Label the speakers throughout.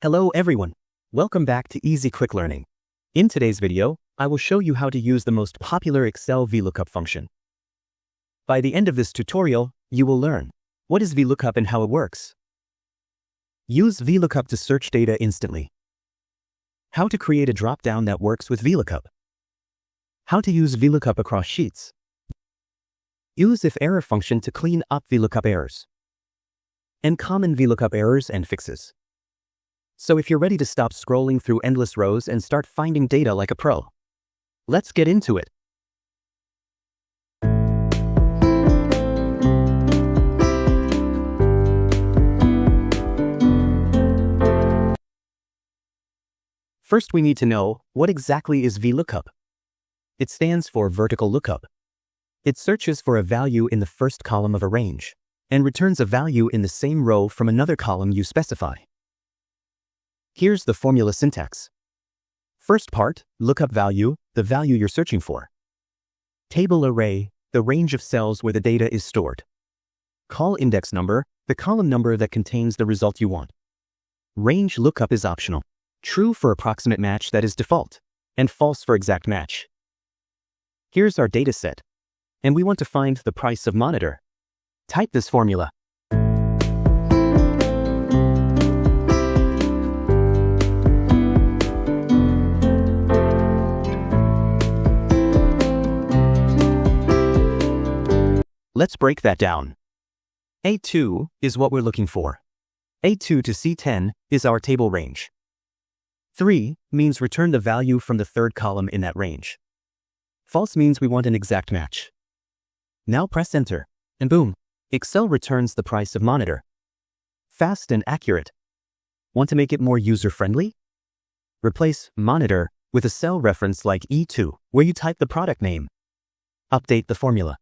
Speaker 1: Hello everyone, welcome back to Easy Quick Learning. In today's video, I will show you how to use the most popular Excel VLOOKUP function. By the end of this tutorial, you will learn what is VLOOKUP and how it works. Use VLOOKUP to search data instantly. How to create a drop-down that works with VLOOKUP. How to use VLOOKUP across sheets. Use IFERROR function to clean up VLOOKUP errors. And common VLOOKUP errors and fixes. So if you're ready to stop scrolling through endless rows and start finding data like a pro, let's get into it. First, we need to know what exactly is VLOOKUP. It stands for vertical lookup. It searches for a value in the first column of a range and returns a value in the same row from another column you specify. Here's the formula syntax. First part, lookup value, the value you're searching for. Table array, the range of cells where the data is stored. Call index number, the column number that contains the result you want. Range lookup is optional. True for approximate match, that is default, and false for exact match. Here's our data set, and we want to find the price of monitor. Type this formula. Let's break that down. A2 is what we're looking for. A2 to C10 is our table range. 3 means return the value from the third column in that range. False means we want an exact match. Now press enter, and boom, Excel returns the price of monitor. Fast and accurate. Want to make it more user-friendly? Replace monitor with a cell reference like E2, where you type the product name. Update the formula.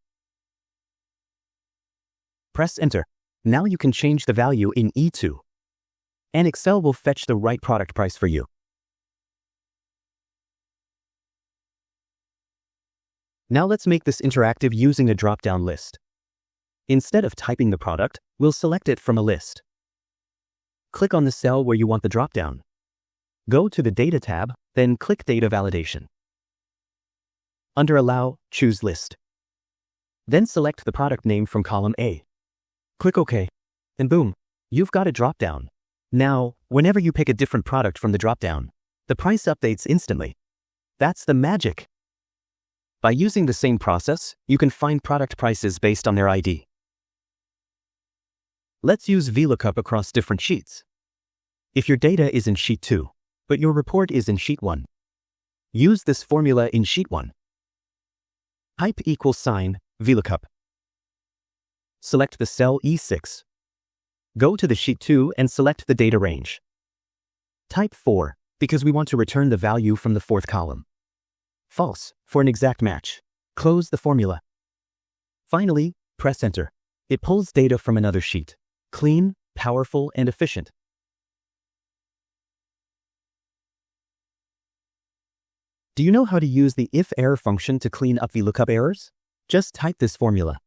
Speaker 1: Press enter. Now you can change the value in E2. And Excel will fetch the right product price for you. Now let's make this interactive using a drop-down list. Instead of typing the product, we'll select it from a list. Click on the cell where you want the drop-down. Go to the Data tab, then click Data Validation. Under Allow, choose List. Then select the product name from column A. Click OK, and boom, you've got a drop-down. Now, whenever you pick a different product from the drop-down, the price updates instantly. That's the magic. By using the same process, you can find product prices based on their ID. Let's use VLOOKUP across different sheets. If your data is in Sheet 2, but your report is in Sheet 1, use this formula in Sheet 1. Type =, VLOOKUP. Select the cell E6. Go to the Sheet 2 and select the data range. Type 4, because we want to return the value from the fourth column. False, for an exact match. Close the formula. Finally, press enter. It pulls data from another sheet. Clean, powerful, and efficient. Do you know how to use the IFERROR function to clean up VLOOKUP errors? Just type this formula.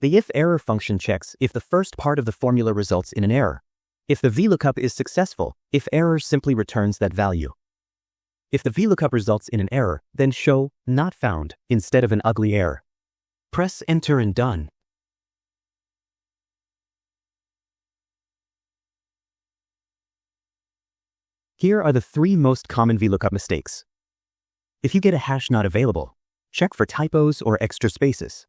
Speaker 1: The IFERROR function checks if the first part of the formula results in an error. If the VLOOKUP is successful, IFERROR simply returns that value. If the VLOOKUP results in an error, then show not found instead of an ugly error. Press enter and done. Here are the 3 most common VLOOKUP mistakes. If you get a hash not available, check for typos or extra spaces.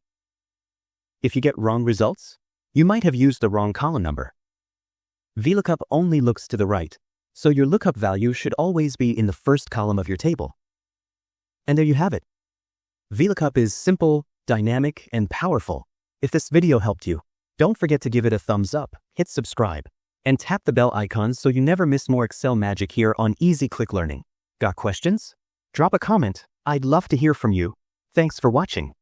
Speaker 1: If you get wrong results, you might have used the wrong column number. VLOOKUP only looks to the right, so your lookup value should always be in the first column of your table. And there you have it. VLOOKUP is simple, dynamic, and powerful. If this video helped you, don't forget to give it a thumbs up, hit subscribe, and tap the bell icon so you never miss more Excel magic here on Easy Quick Learning. Got questions? Drop a comment. I'd love to hear from you. Thanks for watching.